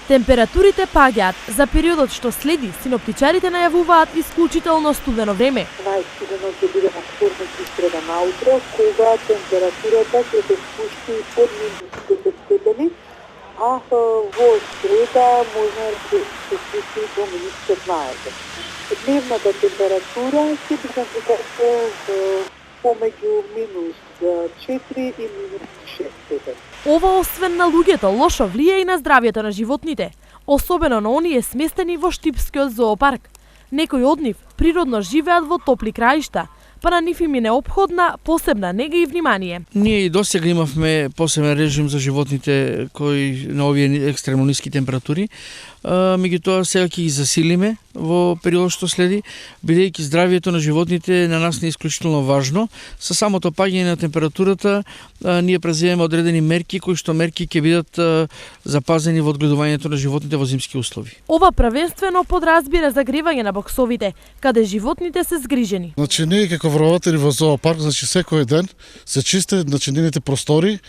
Температурите паѓаат. За периодот што следи, синоптичарите најавуваат исклучително студено време. Најстудено ќе биде на вторник и среда наутро, кога температурата ќе се спушти под минус 10 степени, а во среда може да се спусти до минус 15. Дневната температура ќе биде некако помеѓу минус 4 и минус 6 степени. Ова освен на луѓето лошо влие и на здравјето на животните, особено на оние сместени во Штипскиот зоопарк. Некои од нив природно живеат во топли краишта, па на нив им е неопходна посебна нега и внимание. Ние и досега имавме посебен режим за животните кои на овие екстремно ниски температури. Меѓутоа сега ќе ги засилиме во периодот што следи, бидејќи здравјето на животните на нас не е исклучително важно. Со самото паѓање на температурата ние преземаме одредени мерки кои што мерки ќе бидат запазени во одгледувањето на животните во зимски услови. Ова првенствено подразбира загревање на боксовите, каде животните се згрижени. Значи ние како вработени во зоопарк, значи секој ден се чисти нивните простори.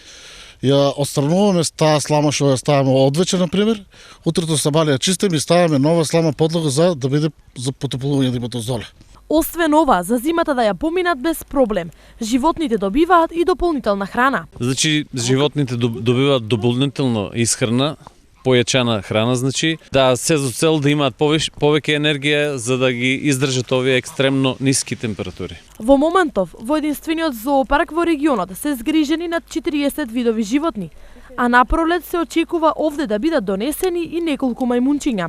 Ја отстрануваме таа слама што ја ставаме одвече, например, утрето сабали ја чистиме и ставаме нова слама подлога за да биде за потоплување да има дозоле. Освен ова, за зимата да ја поминат без проблем, животните добиваат и дополнителна храна. Значи, животните добиваат дополнително исхрана, појачана храна, значи, да се за цел да имаат повеќе енергија за да ги издржат овие екстремно ниски температури. Во моментов, во единствениот зоопарк во регионот се згрижени над 40 видови животни, а напролет се очекува овде да бидат донесени и неколку мајмунчиња.